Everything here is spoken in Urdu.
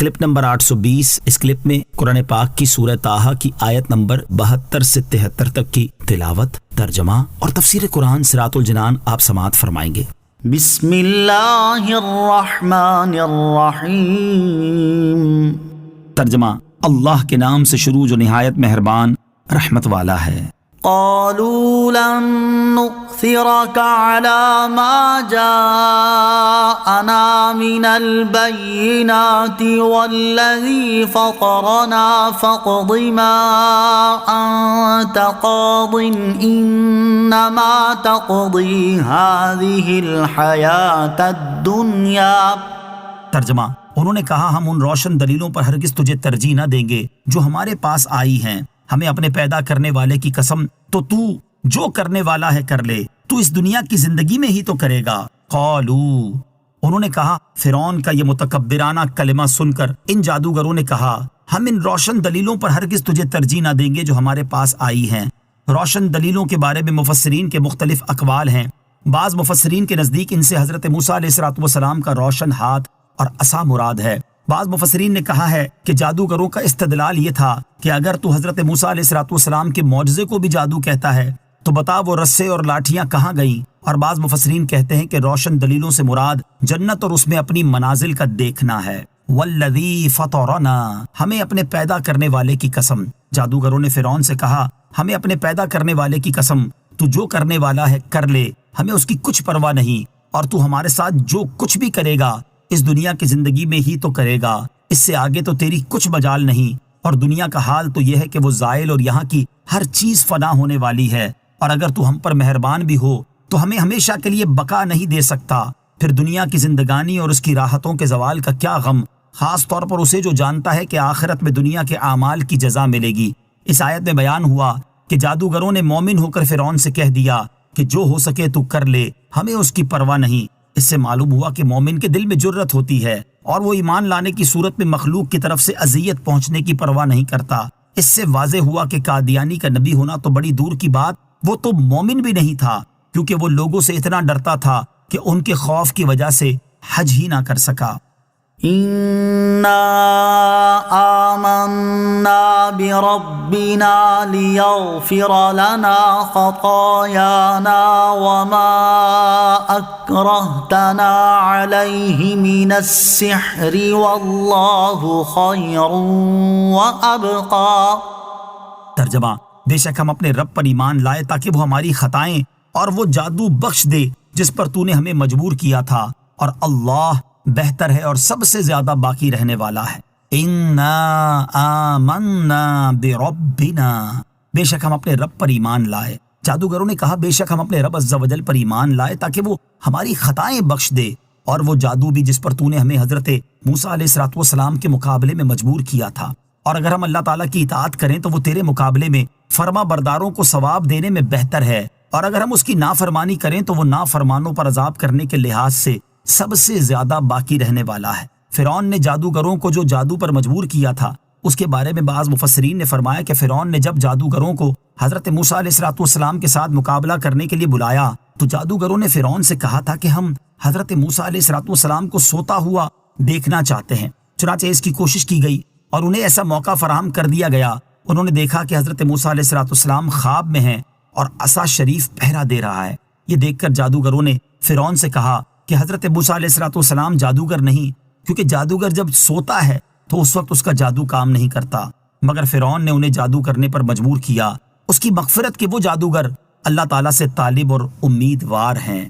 Clip number 820۔ اس کلپ میں قرآن پاک کی سورہ طٰہٰ کی آیت نمبر 72 سے 73 تک کی تلاوت، ترجمہ اور تفسیر قرآن صراط الجنان آپ سماعت فرمائیں گے۔ بسم اللہ الرحمن الرحیم۔ ترجمہ: اللہ کے نام سے شروع جو نہایت مہربان رحمت والا ہے۔ قالوا لن نؤثرك على ما جاءنا من البينات والذي فطرنا فاقض ما أنت قاض إنما تقضي هذه الحياة الدنيا۔ ترجمہ: انہوں نے کہا ہم ان روشن دلیلوں پر ہرگز تجھے ترجیح نہ دیں گے جو ہمارے پاس آئی ہیں، ہمیں اپنے پیدا کرنے والے کی قسم، تو جو کرنے والا ہے کر لے، تو اس دنیا کی زندگی میں ہی تو کرے گا۔ قالو، انہوں نے کہا، فرعون کا یہ متکبرانہ کلمہ سن کر ان جادوگروں نے کہا ہم ان روشن دلیلوں پر ہرگز تجھے ترجیح نہ دیں گے جو ہمارے پاس آئی ہیں۔ روشن دلیلوں کے بارے میں مفسرین کے مختلف اقوال ہیں۔ بعض مفسرین کے نزدیک ان سے حضرت موسیٰ علیہ السلام کا روشن ہاتھ اور عصا مراد ہے۔ بعض مفسرین نے کہا ہے کہ جادوگروں کا استدلال یہ تھا کہ اگر تو حضرت موسیٰ علیہ السلام کے معجزے کو بھی جادو کہتا ہے تو بتا وہ رسے اور لاٹھیاں کہاں گئیں۔ اور بعض مفسرین کہتے ہیں کہ روشن دلیلوں سے مراد جنت اور اس میں اپنی منازل کا دیکھنا ہے۔ والذی فطرنا، ہمیں اپنے پیدا کرنے والے کی قسم۔ جادوگروں نے فرعون سے کہا ہمیں اپنے پیدا کرنے والے کی قسم، تو جو کرنے والا ہے کر لے، ہمیں اس کی کچھ پرواہ نہیں، اور تو ہمارے ساتھ جو کچھ بھی کرے گا اس دنیا کی زندگی میں ہی تو کرے گا، اس سے آگے تو تیری کچھ مجال نہیں۔ اور دنیا کا حال تو یہ ہے کہ وہ زائل اور یہاں کی ہر چیز فنا ہونے والی ہے، اور اگر تو ہم پر مہربان بھی ہو تو ہمیں ہمیشہ کے لیے بقا نہیں دے سکتا۔ پھر دنیا کی زندگانی اور اس کی راحتوں کے زوال کا کیا غم، خاص طور پر اسے جو جانتا ہے کہ آخرت میں دنیا کے اعمال کی جزا ملے گی۔ اس آیت میں بیان ہوا کہ جادوگروں نے مومن ہو کر فرعون سے کہہ دیا کہ جو ہو سکے تو کر لے، ہمیں اس کی پرواہ نہیں۔ اس سے معلوم ہوا کہ مومن کے دل میں جرت ہوتی ہے اور وہ ایمان لانے کی صورت میں مخلوق کی طرف سے اذیت پہنچنے کی پرواہ نہیں کرتا۔ اس سے واضح ہوا کہ قادیانی کا نبی ہونا تو بڑی دور کی بات، وہ تو مومن بھی نہیں تھا، کیونکہ وہ لوگوں سے اتنا ڈرتا تھا کہ ان کے خوف کی وجہ سے حج ہی نہ کر سکا۔ اِنَّا آمَنَّا بِرَبِّنَا لِيَغْفِرَ لَنَا خَطَايَانَا وَمَا أَكْرَهْتَنَا عَلَيْهِ مِنَ السِّحْرِ وَاللَّهُ خَيْرٌ وَأَبْقَى۔ ترجمہ: بے شک ہم اپنے رب پر ایمان لائے تاکہ وہ ہماری خطائیں اور وہ جادو بخش دے جس پر تو نے ہمیں مجبور کیا تھا، اور اللہ بہتر ہے اور سب سے زیادہ باقی رہنے والا ہے۔ اِنَّا آمَنَّا بِرَبِّنَا، بے شک ہم اپنے رب پر ایمان لائے۔ جادوگروں نے کہا بے شک ہم اپنے رب عز و جل پر ایمان لائے تاکہ وہ ہماری خطائیں بخش دے، اور وہ جادو بھی جس پر تو نے ہمیں حضرت موسیٰ علیہ السلام کے مقابلے میں مجبور کیا تھا۔ اور اگر ہم اللہ تعالیٰ کی اطاعت کریں تو وہ تیرے مقابلے میں فرما برداروں کو ثواب دینے میں بہتر ہے، اور اگر ہم اس کی نافرمانی کریں تو وہ نافرمانوں پر عذاب کرنے کے لحاظ سے سب سے زیادہ باقی رہنے والا ہے۔ فرعون نے جادوگروں کو جو جادو پر مجبور کیا تھا اس کے بارے میں بعض مفسرین نے فرمایا کہ فرعون نے جب جادوگروں کو حضرت موسیٰ علیہ السلام کے ساتھ مقابلہ کرنے کے لیے بلایا تو جادوگروں نے فرعون سے کہا تھا کہ ہم حضرت موسیٰ علیہ السلام کو سوتا ہوا دیکھنا چاہتے ہیں۔ چنانچہ اس کی کوشش کی گئی اور انہیں ایسا موقع فراہم کر دیا گیا۔ انہوں نے دیکھا کہ حضرت موسیٰ علیہ السلام خواب میں ہیں اور عصا شریف پہرا دے رہا ہے۔ یہ دیکھ کر جادوگروں نے فرعون سے کہا کہ حضرت موسیٰ علیہ السلام جادوگر نہیں، کیونکہ جادوگر جب سوتا ہے تو اس وقت اس کا جادو کام نہیں کرتا۔ مگر فرعون نے انہیں جادو کرنے پر مجبور کیا۔ اس کی مغفرت کے وہ جادوگر اللہ تعالیٰ سے طالب اور امیدوار ہیں۔